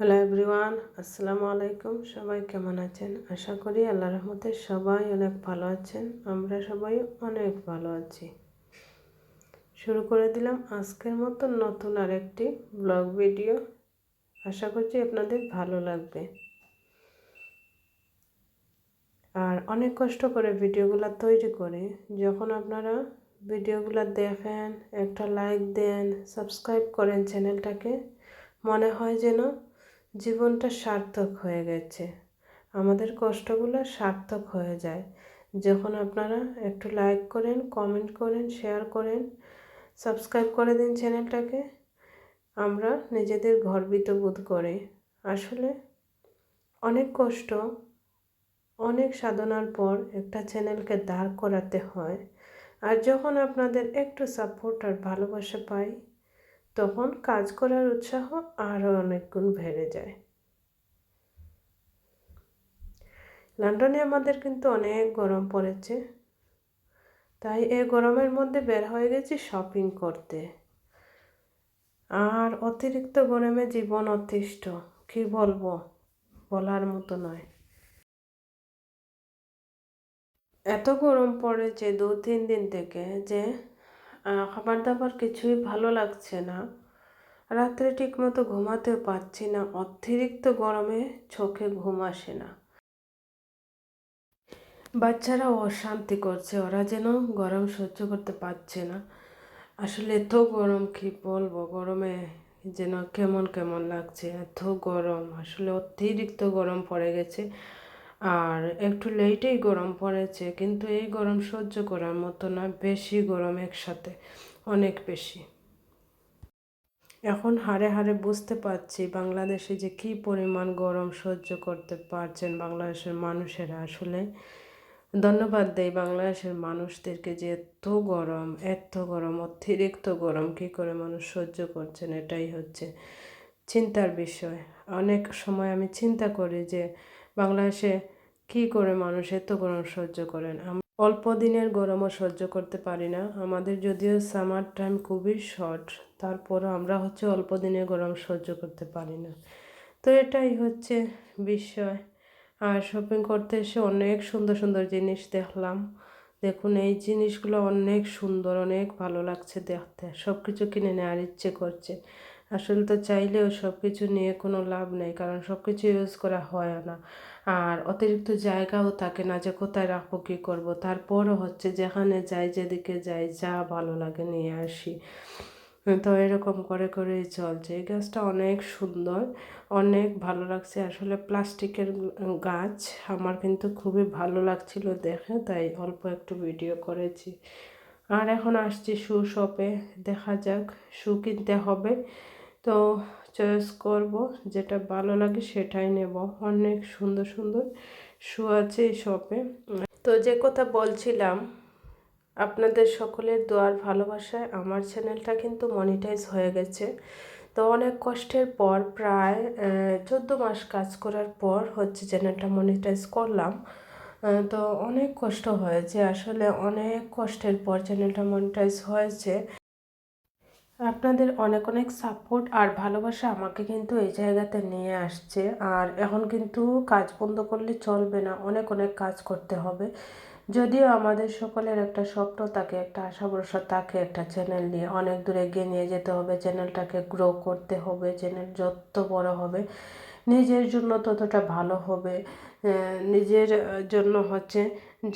Hello everyone, আসসালামু আলাইকুম। সবাই কেমন আছেন? আশা করি আল্লাহর রহমতে সবাই অনেক ভালো আছেন। আমরা সবাই অনেক ভালো আছি। শুরু করে দিলাম আজকের মতো নতুন আরেকটি ব্লগ ভিডিও। আশা করছি আপনাদের ভালো লাগবে। আর অনেক কষ্ট করে ভিডিওগুলো তৈরি করে যখন আপনারা ভিডিওগুলো দেখেন, একটা লাইক দেন, সাবস্ক্রাইব করেন চ্যানেলটাকে, মনে হয় যেন জীবনটা সার্থক হয়ে গেছে। আমাদের কষ্টগুলো সার্থক হয়ে যায় যখন আপনারা একটু লাইক করেন, কমেন্ট করেন, শেয়ার করেন, সাবস্ক্রাইব করে দিন চ্যানেলটাকে। আমরা নিজেদের গর্বিত বোধ করি। আসলে অনেক কষ্ট, অনেক সাধনার পর একটা চ্যানেলকে দাঁড় করাতে হয়। আর যখন আপনাদের একটু সাপোর্ট আর ভালোবাসা পাই, তখন কাজ করার উৎসাহ আরও অনেক গুণ বেড়ে যায়। লন্ডনে আমাদের কিন্তু অনেক গরম পড়েছে, তাই এই গরমের মধ্যে বের হয়ে গেছি শপিং করতে। আর অতিরিক্ত গরমে জীবন অতিষ্ঠ, কি বলবো, বলার মতো নয়। এত গরম পড়েছে 2-3 দিন থেকে যে খাবার দাবার কিছুই ভালো লাগছে না। রাত্রে ঠিকমতো ঘুমাতেও পারছি না, অতিরিক্ত গরমে চোখে ঘুম আসে না। বাচ্চারা অশান্তি করছে, ওরা যেন গরম সহ্য করতে পারছে না। আসলে এত গরম, কি বলবো, গরমে যেন কেমন কেমন লাগছে। এত গরম, আসলে অতিরিক্ত গরম পড়ে গেছে। আর একটু লেটেই গরম পড়েছে, কিন্তু এই গরম সহ্য করার মতো না, বেশি গরম একসাথে, অনেক বেশি। এখন হাড়ে হাড়ে বুঝতে পারছি বাংলাদেশে যে কী পরিমাণ গরম সহ্য করতে পারছেন বাংলাদেশের মানুষেরা। আসলে ধন্যবাদ দেই বাংলাদেশের মানুষদেরকে যে এত গরম, অতিরিক্ত গরম কী করে মানুষ সহ্য করছেন, এটাই হচ্ছে চিন্তার বিষয়। অনেক সময় আমি চিন্তা করি যে বাংলাদেশে কী করে মানুষ এত গরম সহ্য করেন। অল্প দিনের গরমও সহ্য করতে পারি না। আমাদের যদিও সামার টাইম খুবই শর্ট, তারপরও আমরা অল্প দিনের গরম সহ্য করতে পারি না। তো এটাই হচ্ছে বিষয়। আর শপিং করতে এসে অনেক সুন্দর সুন্দর জিনিস দেখলাম। দেখুন, এই জিনিসগুলো অনেক সুন্দর, অনেক ভালো লাগছে দেখতে। সব কিছু কিনে নেওয়ার ইচ্ছে করছে। আসলে তো চাইলেও সব কিছু নিয়ে কোনো লাভ নেই, কারণ সব কিছু ইউজ করা হয় না। আর অতিরিক্ত জায়গাও থাকে না যে কোথায় রাখবো, কী করবো। তারপরও যেখানে যাই, যেদিকে যাই, যা ভালো লাগে নিয়ে আসি। তো এরকম করে করেই চলছে। এই গাছটা অনেক সুন্দর, অনেক ভালো লাগছে। আসলে প্লাস্টিকের গাছ আমার কিন্তু খুবই ভালো লাগছিল দেখে, তাই অল্প একটু ভিডিও করেছি। আর এখন আসছি শু শপে, দেখা যাক শু কিনতে হবে। তো চয়েস করব, যেটা ভালো লাগে সেটাই নেব। অনেক সুন্দর সুন্দর শু আছে এই শপে। তো যে কথা বলছিলাম, আপনাদের সকলের দোয়ার ভালোবাসায় আমার চ্যানেলটা কিন্তু মনিটাইজ হয়ে গেছে। তো অনেক কষ্টের পর, প্রায় 14 মাস কাজ করার পর চ্যানেলটা মনিটাইজ করলাম। তো অনেক কষ্ট হয়েছে, আসলে অনেক কষ্টের পর চ্যানেলটা মনিটাইজ হয়েছে। আপনাদের অনেক অনেক সাপোর্ট আর ভালোবাসা আমাকে কিন্তু এই জায়গাতে নিয়ে আসছে। আর এখন কিন্তু কাজ বন্ধ করলে চলবে না, অনেক অনেক কাজ করতে হবে। যদিও আমাদের সকলের একটা স্বপ্ন থাকে, একটা আশা ভরসা থাকে, একটা চ্যানেল নিয়ে অনেক দূরে এগিয়ে নিয়ে যেতে হবে, চ্যানেলটাকে গ্রো করতে হবে। চ্যানেল যত বড় হবে নিজের জন্য ততটা ভালো হবে। নিজের জন্য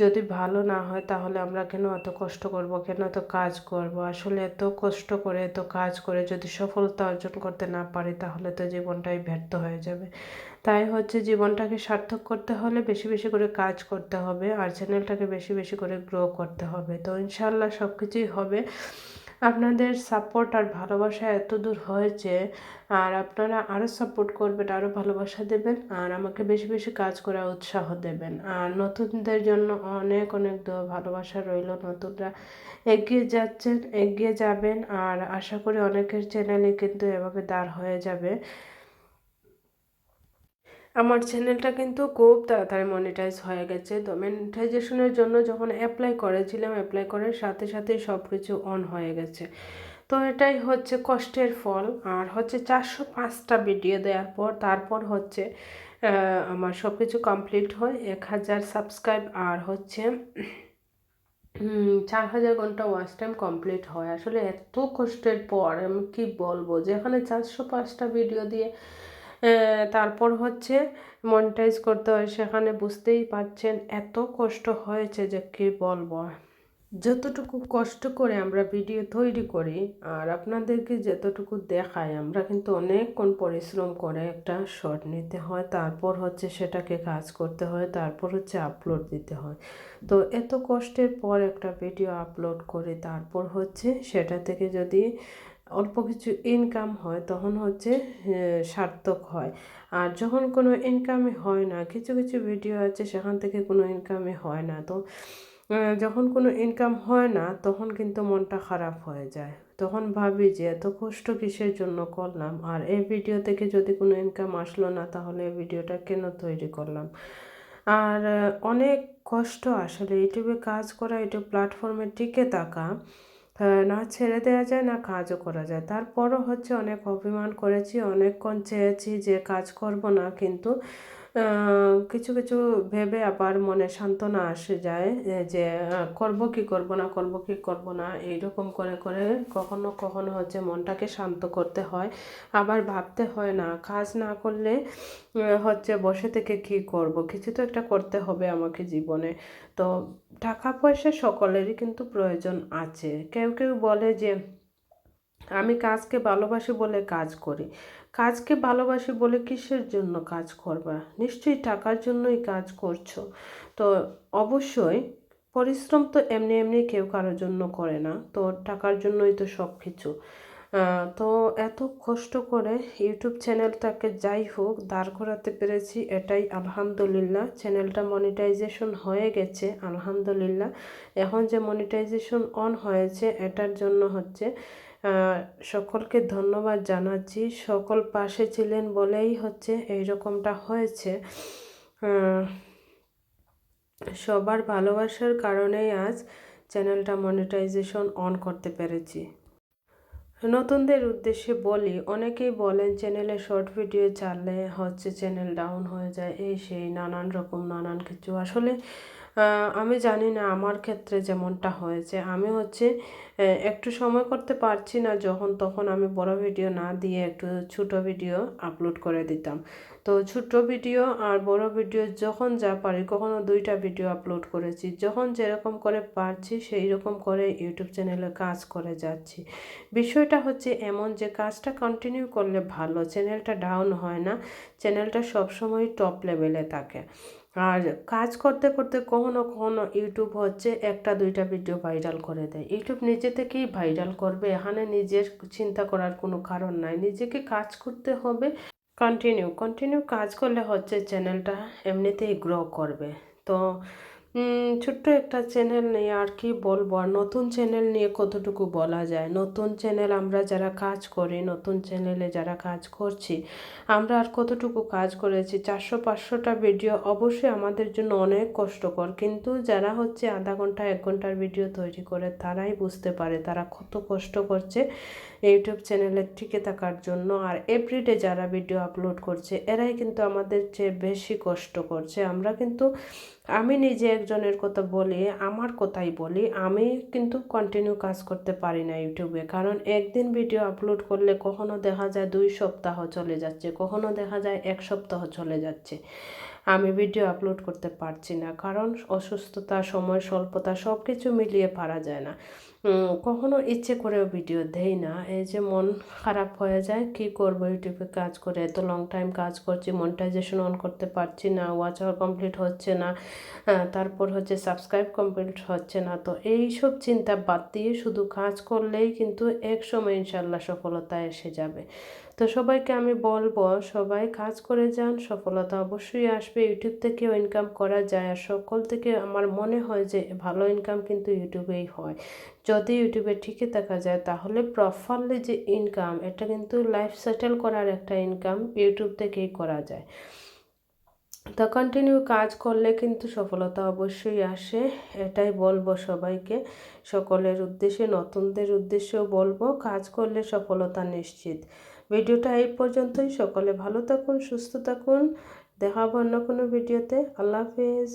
যদি ভালো না হয় তাহলে আমরা কেন এত কষ্ট করব, কেন এত কাজ করব। আসলে এত কষ্ট করে, এত কাজ করে যদি সফলতা অর্জন করতে না পারি, তাহলে তো জীবনটাই ব্যর্থ হয়ে যাবে। তাই জীবনটাকে সার্থক করতে হলে বেশি বেশি করে কাজ করতে হবে, আর চ্যানেলটাকে বেশি বেশি করে গ্রো করতে হবে। তো ইনশাল্লাহ সব কিছুই হবে। আপনাদের সাপোর্ট আর ভালোবাসা এত দূর হয়েছে, আর আপনারা আরও সাপোর্ট করবেন, আরও ভালোবাসা দেবেন, আর আমাকে বেশি বেশি কাজ করার উৎসাহ দেবেন। আর নতুনদের জন্য অনেক অনেক দোয়া ভালোবাসা রইল। নতুনরা এগিয়ে যাচ্ছেন, এগিয়ে যাবেন, আর আশা করি অনেকের চ্যানেলে কিন্তু এভাবে দাঁড় হয়ে যাবে। আমার চ্যানেলটা কিন্তু খুব তাড়াতাড়ি মনিটাইজ হয়ে গেছে। তো মনিটাইজেশনের জন্য যখন অ্যাপ্লাই করেছিলাম, অ্যাপ্লাই করার সাথে সাথেই সব কিছু অন হয়ে গেছে। তো এটাই হচ্ছে কষ্টের ফল। আর হচ্ছে 405টা ভিডিও দেওয়ার পর তারপর হচ্ছে আমার সব কিছু কমপ্লিট হয়, 1000 সাবস্ক্রাইব আর হচ্ছে 4000 ঘন্টা ওয়াচ টাইম কমপ্লিট হয়। আসলে এত কষ্টের পর আমি কি বলবো, যেখানে 405টা ভিডিও দিয়ে তারপর হচ্ছে মনিটাইজ করতে হয়, সেখানে বুঝতেই পারছেন এত কষ্ট হয়েছে যে কি বলবো। যতটুকু কষ্ট করে আমরা ভিডিও তৈরি করি আর আপনাদেরকে যতটুকু দেখাই, আমরা কিন্তু অনেকক্ষণ পরিশ্রম করে একটা শর্ট নিতে হয়, তারপর হচ্ছে সেটাকে কাজ করতে হয়, তারপর হচ্ছে আপলোড দিতে হয়। তো এত কষ্টের পর একটা ভিডিও আপলোড করে তারপর হচ্ছে সেটা থেকে যদি অল্প কিছু ইনকাম হয় তখন হচ্ছে সার্থক হয়। আর যখন কোনো ইনকামই হয় না, কিছু কিছু ভিডিও আছে সেখান থেকে কোনো ইনকামই হয় না, তো যখন কোনো ইনকাম হয় না তখন কিন্তু মনটা খারাপ হয়ে যায়। তখন ভাবি যে এত কষ্ট কিসের জন্য করলাম, আর এই ভিডিও থেকে যদি কোনো ইনকাম আসলো না তাহলে এই ভিডিওটা কেন তৈরি করলাম। আর অনেক কষ্ট আসলে ইউটিউবে কাজ করা, ইউটিউব প্ল্যাটফর্মে টিকে থাকা। না ছেড়ে দেওয়া যায় না কাজও করা যায়, তারপরও হচ্ছে অনেক অভিমান করেছি, অনেকক্ষণ চেয়েছি যে কাজ করব না, কিন্তু কিছু কিছু ভেবে আবার মনে সান্ত্বনা আসে যায় যে করব কি করব না, করব কি করব না, এইরকম করে করে কখনো কখনো হচ্ছে মনটাকে শান্ত করতে হয়। আবার ভাবতে হয় না কাজ না করলে হচ্ছে বসে থেকে কি করব, কিছু তো একটা করতে হবে আমাকে জীবনে। তো টাকা পয়সা সকলেরই কিন্তু প্রয়োজন আছে। কেউ কেউ বলে যে আমি কাজকে ভালোবাসি বলে কাজ করি। কাজকে ভালোবাসি বলে কিসের জন্য কাজ করবা? নিশ্চয়ই টাকার জন্যই কাজ করছো। তো অবশ্যই পরিশ্রম তো এমনি এমনি কেউ কারোর জন্য করে না, তো টাকার জন্যই তো সব কিছু। তো এত কষ্ট করে ইউটিউব চ্যানেলটাকে যাই হোক দাঁড় করাতে পেরেছি, এটাই আলহামদুলিল্লাহ। চ্যানেলটা মনিটাইজেশন হয়ে গেছে আলহামদুলিল্লাহ। এখন যে মনিটাইজেশন অন হয়েছে এটার জন্য হচ্ছে সকলকে ধন্যবাদ জানাচ্ছি। সকল পাশে ছিলেন বলেই হচ্ছে এই রকমটা হয়েছে। সবার ভালোবাসার কারণেই আজ চ্যানেলটা মনিটাইজেশন অন করতে পেরেছি। নতুনদের উদ্দেশ্যে বলি, অনেকেই বলেন চ্যানেলে শর্ট ভিডিও ছাড়লে হচ্ছে চ্যানেল ডাউন হয়ে যায়, এই সেই নানান রকম নানান কিছু। আসলে আমি জানি না আমার ক্ষেত্রে যেমনটা হয়েছে, আমি হচ্ছে একটু সময় করতে পারছি না যখন তখন আমি বড় ভিডিও না দিয়ে একটু ছোট ভিডিও আপলোড করে দিতাম। তো ছোট ভিডিও আর বড় ভিডিও যখন যা পারি, কখনো 2টা ভিডিও আপলোড করেছি, যখন যেরকম করে পারছি সেই রকম করে ইউটিউব চ্যানেলে কাজ করে যাচ্ছি। বিষয়টা হচ্ছে এমন যে কাজটা কন্টিনিউ করলে ভালো, চ্যানেলটা ডাউন হয় না, চ্যানেলটা সবসময় টপ লেভেলে থাকে। আর কাজ করতে করতে কখনো কখনো ইউটিউব হচ্ছে 1টা 2টা ভিডিও ভাইরাল করে দেয়। ইউটিউব নিজে থেকেই ভাইরাল করবে, এখানে নিজের চিন্তা করার কোনো কারণ নাই, নিজেকে কাজ করতে হবে। কন্টিনিউ কন্টিনিউ কাজ করলে হচ্ছে চ্যানেলটা এমনিতেই গ্রো করবে। তো ছোট্ট একটা চ্যানেল নিয়ে আর কি বলবো, আর নতুন চ্যানেল নিয়ে কতটুকু বলা যায়। নতুন চ্যানেল আমরা যারা কাজ করি, নতুন চ্যানেলে যারা কাজ করছি, আমরা আর কতটুকু কাজ করেছি। 400-500টা ভিডিও অবশ্যই আমাদের জন্য অনেক কষ্টকর, কিন্তু যারা হচ্ছে আধা ঘন্টা 1 ঘন্টার ভিডিও তৈরি করে তারাই বুঝতে পারে তারা কত কষ্ট করছে ইউটিউব চ্যানেলে টিকে থাকার জন্য। আর এভরিডে যারা ভিডিও আপলোড করছে এরাই কিন্তু আমাদের চেয়ে বেশি কষ্ট করছে। আমরা কিন্তু, আমি নিজে একজনের কথা বলি, আমার কথাই বলি, আমি কিন্তু কন্টিনিউ কাজ করতে পারি না ইউটিউবে, কারণ একদিন ভিডিও আপলোড করলে কখনো দেখা যায় 2 সপ্তাহ চলে যাচ্ছে, কখনো দেখা যায় 1 সপ্তাহ চলে যাচ্ছে, আমি ভিডিও আপলোড করতে পারছি না, কারণ অসুস্থতা, সময় স্বল্পতা সব কিছু মিলিয়ে পারা যায় না। কখনো ইচ্ছে করেও ভিডিও দেই না, এই যে মন খারাপ হয়ে যায়। কি করব, ইউটিউবে কাজ করে এত লং টাইম কাজ করছি, মনিটাইজেশন অন করতে পারছি না, ওয়াচ আওয়ার কমপ্লিট হচ্ছে না, তারপর হচ্ছে সাবস্ক্রাইব কমপ্লিট হচ্ছে না। তো এই সব চিন্তা বাদ দিয়ে শুধু কাজ করলেই কিন্তু এক সময় ইনশাল্লাহ সফলতা এসে যাবে। তো সবাইকে আমি বলবো, সবাই কাজ করে যান, সফলতা অবশ্যই আসবে। ইউটিউব থেকেও ইনকাম করা যায়, আর সকল থেকে আমার মনে হয় যে ভালো ইনকাম কিন্তু ইউটিউবেই হয়। যদি ইউটিউবে টিকে থাকা যায় তাহলে প্রপারলি যে ইনকাম, এটা কিন্তু লাইফ সেটেল করার একটা ইনকাম ইউটিউব থেকেই করা যায়। তো কন্টিনিউ কাজ করলে কিন্তু সফলতা অবশ্যই আসে, এটাই বলবো সবাইকে, সকলের উদ্দেশ্যে, নতুনদের উদ্দেশ্যেও বলবো, কাজ করলে সফলতা নিশ্চিত। ভিডিওটা এই পর্যন্তই। সকলে ভালো থাকুন, সুস্থ থাকুন। দেখা হবে অন্য কোনো ভিডিওতে। আল্লাহ হাফেজ।